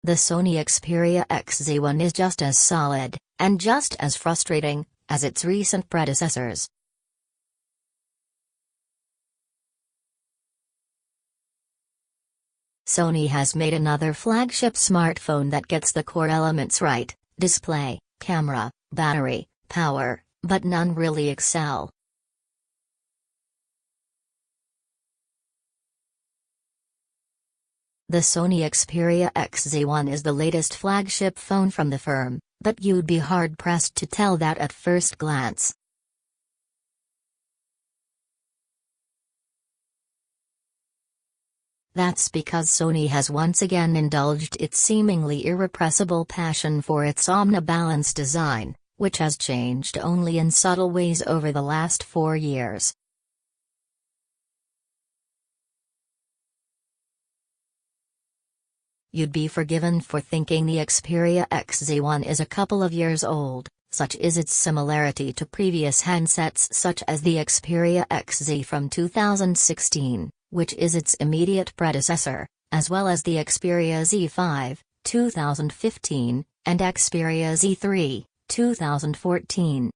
The Sony Xperia XZ1 is just as solid, and just as frustrating, as its recent predecessors. Sony has made another flagship smartphone that gets the core elements right: display, camera, battery, power, but none really excel. The Sony Xperia XZ1 is the latest flagship phone from the firm, but you'd be hard-pressed to tell that at first glance. That's because Sony has once again indulged its seemingly irrepressible passion for its omnibalance design, which has changed only in subtle ways over the last 4 years. You'd be forgiven for thinking the Xperia XZ1 is a couple of years old, such is its similarity to previous handsets such as the Xperia XZ from 2016, which is its immediate predecessor, as well as the Xperia Z5, 2015, and Xperia Z3, 2014.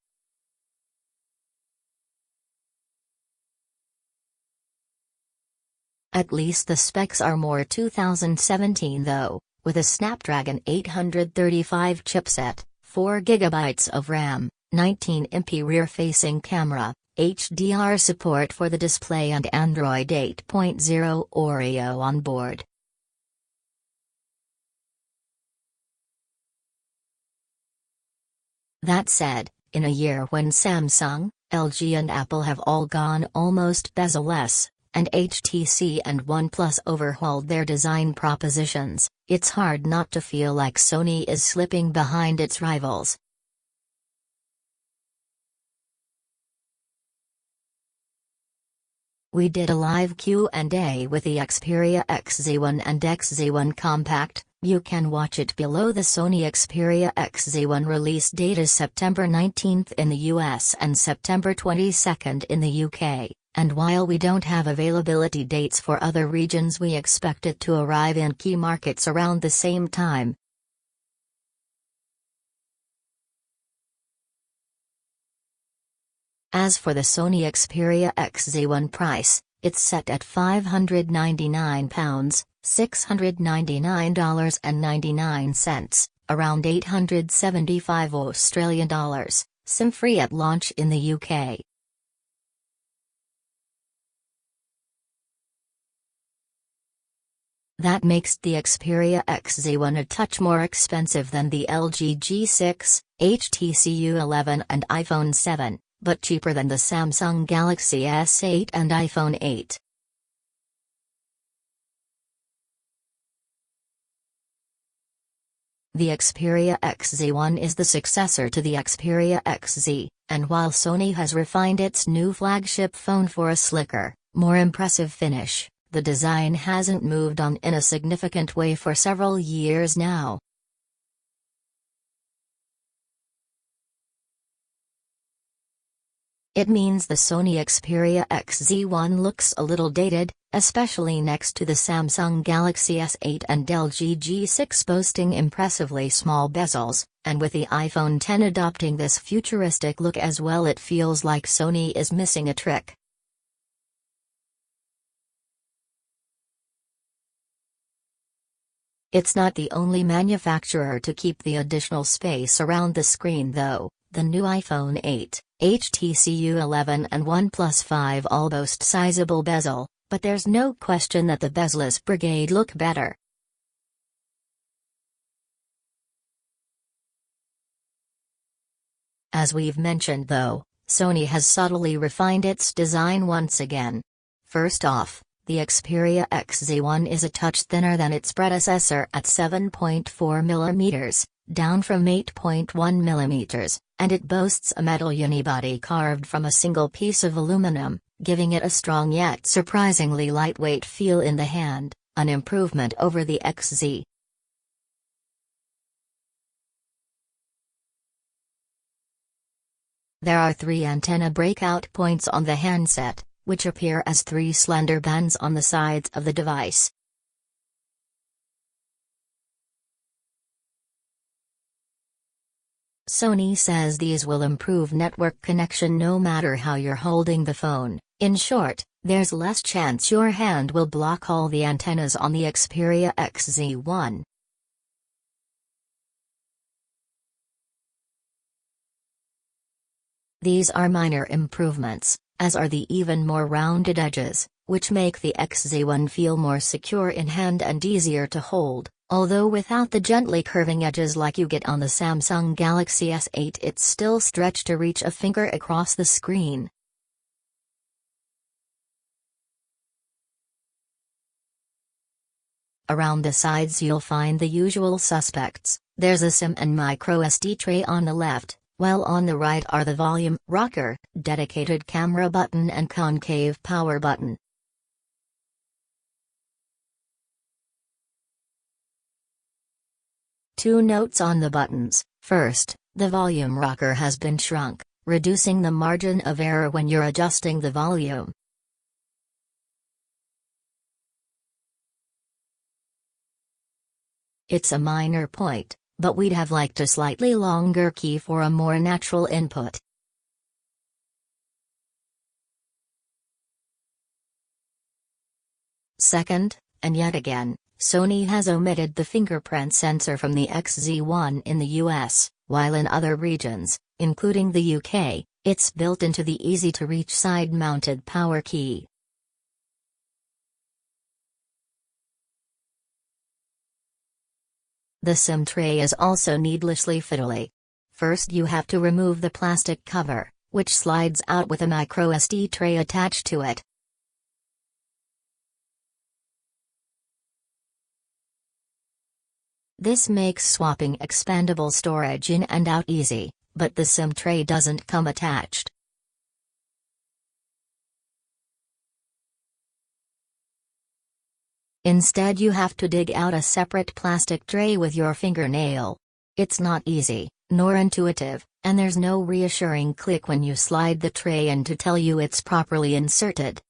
At least the specs are more 2017 though, with a Snapdragon 835 chipset, 4GB of RAM, 19MP rear-facing camera, HDR support for the display and Android 8.0 Oreo on board. That said, in a year when Samsung, LG and Apple have all gone almost bezel-less, and HTC and OnePlus overhauled their design propositions, it's hard not to feel like Sony is slipping behind its rivals. We did a live Q&A with the Xperia XZ1 and XZ1 Compact. You can watch it below. The Sony Xperia XZ1 release date is September 19 in the US and September 22 in the UK. And while we don't have availability dates for other regions, we expect it to arrive in key markets around the same time. As for the Sony Xperia XZ1 price, it's set at £599, $699.99, around $875 Australian dollars, SIM-free at launch in the UK. That makes the Xperia XZ1 a touch more expensive than the LG G6, HTC U11 and iPhone 7, but cheaper than the Samsung Galaxy S8 and iPhone 8. The Xperia XZ1 is the successor to the Xperia XZ, and while Sony has refined its new flagship phone for a slicker, more impressive finish, the design hasn't moved on in a significant way for several years now. It means the Sony Xperia XZ1 looks a little dated, especially next to the Samsung Galaxy S8 and LG G6 boasting impressively small bezels, and with the iPhone X adopting this futuristic look as well. It feels like Sony is missing a trick. It's not the only manufacturer to keep the additional space around the screen though. The new iPhone 8, HTC U11 and OnePlus 5 all boast sizable bezel, but there's no question that the bezel-less brigade look better. As we've mentioned though, Sony has subtly refined its design once again. First off, the Xperia XZ1 is a touch thinner than its predecessor at 7.4 mm, down from 8.1 mm, and it boasts a metal unibody carved from a single piece of aluminum, giving it a strong yet surprisingly lightweight feel in the hand, an improvement over the XZ. There are 3 antenna breakout points on the handset, which appear as 3 slender bands on the sides of the device. Sony says these will improve network connection no matter how you're holding the phone. In short, there's less chance your hand will block all the antennas on the Xperia XZ1. These are minor improvements, as are the even more rounded edges, which make the XZ1 feel more secure in hand and easier to hold, although without the gently curving edges like you get on the Samsung Galaxy S8, it's still stretched to reach a finger across the screen. Around the sides you'll find the usual suspects. There's a SIM and microSD tray on the left, while on the right are the volume rocker, dedicated camera button and concave power button. Two notes on the buttons. First, the volume rocker has been shrunk, reducing the margin of error when you're adjusting the volume. It's a minor point, but we'd have liked a slightly longer key for a more natural input. Second, and yet again, Sony has omitted the fingerprint sensor from the XZ1 in the US, while in other regions, including the UK, it's built into the easy-to-reach side-mounted power key. The SIM tray is also needlessly fiddly. First you have to remove the plastic cover, which slides out with a microSD tray attached to it. This makes swapping expandable storage in and out easy, but the SIM tray doesn't come attached. Instead you have to dig out a separate plastic tray with your fingernail. It's not easy, nor intuitive, and there's no reassuring click when you slide the tray in to tell you it's properly inserted.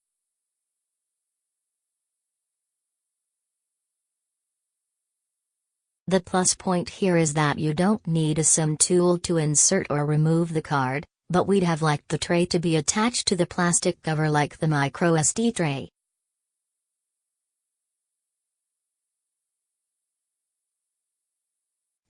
The plus point here is that you don't need a SIM tool to insert or remove the card, but we'd have liked the tray to be attached to the plastic cover like the microSD tray.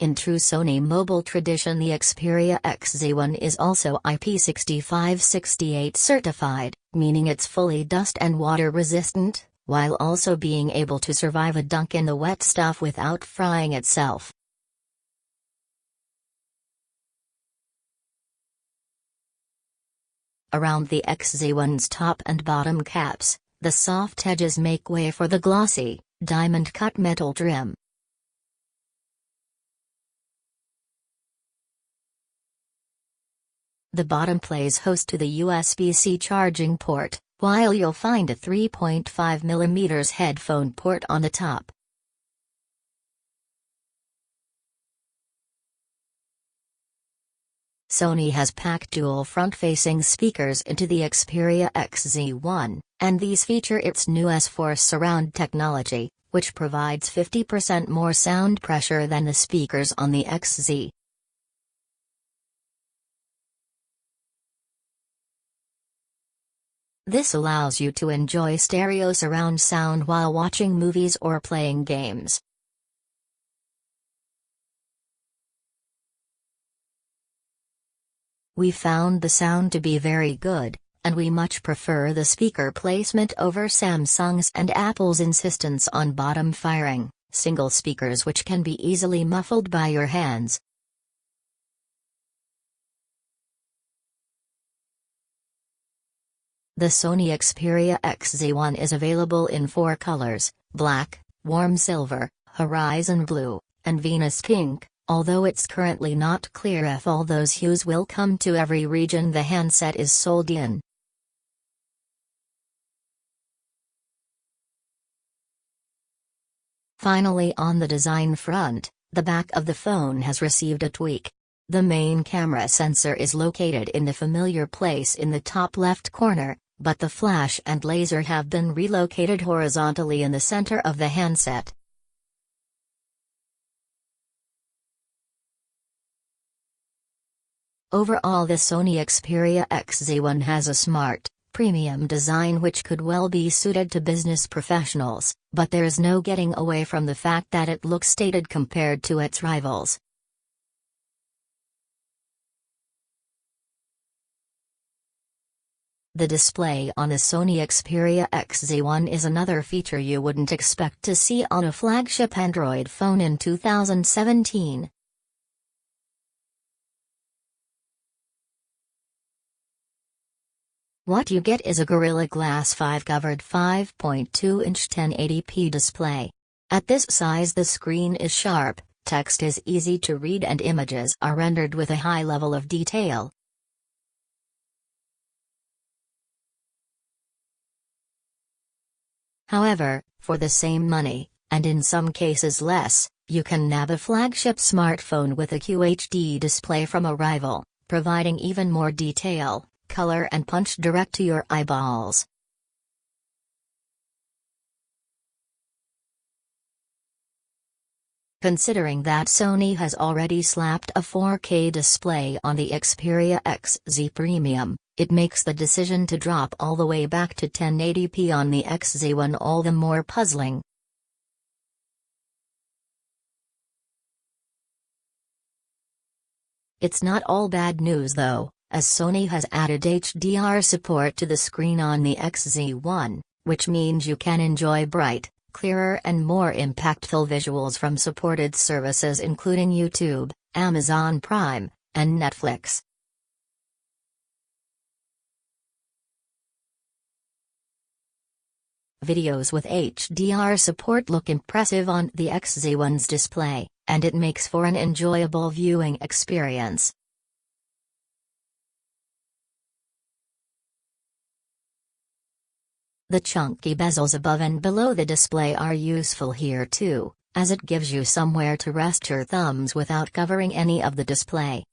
In true Sony mobile tradition, the Xperia XZ1 is also IP6568 certified, meaning it's fully dust and water resistant, while also being able to survive a dunk in the wet stuff without frying itself. Around the XZ1's top and bottom caps, the soft edges make way for the glossy, diamond-cut metal trim. The bottom plays host to the USB-C charging port, while you'll find a 3.5mm headphone port on the top. Sony has packed dual front-facing speakers into the Xperia XZ1, and these feature its new S4 surround technology, which provides 50% more sound pressure than the speakers on the XZ. This allows you to enjoy stereo surround sound while watching movies or playing games. We found the sound to be very good, and we much prefer the speaker placement over Samsung's and Apple's insistence on bottom-firing, single speakers which can be easily muffled by your hands. The Sony Xperia XZ1 is available in 4 colors: black, warm silver, horizon blue, and Venus pink, although it's currently not clear if all those hues will come to every region the handset is sold in. Finally, on the design front, the back of the phone has received a tweak. The main camera sensor is located in the familiar place in the top left corner, but the flash and laser have been relocated horizontally in the center of the handset. Overall, the Sony Xperia XZ1 has a smart, premium design which could well be suited to business professionals, but there's no getting away from the fact that it looks dated compared to its rivals. The display on the Sony Xperia XZ1 is another feature you wouldn't expect to see on a flagship Android phone in 2017. What you get is a Gorilla Glass 5 covered 5.2-inch 1080p display. At this size, the screen is sharp, text is easy to read, and images are rendered with a high level of detail. However, for the same money, and in some cases less, you can nab a flagship smartphone with a QHD display from a rival, providing even more detail, color and punch direct to your eyeballs. Considering that Sony has already slapped a 4K display on the Xperia XZ Premium, it makes the decision to drop all the way back to 1080p on the XZ1 all the more puzzling. It's not all bad news though, as Sony has added HDR support to the screen on the XZ1, which means you can enjoy bright, clearer and more impactful visuals from supported services including YouTube, Amazon Prime, and Netflix. Videos with HDR support look impressive on the XZ1's display, and it makes for an enjoyable viewing experience. The chunky bezels above and below the display are useful here too, as it gives you somewhere to rest your thumbs without covering any of the display.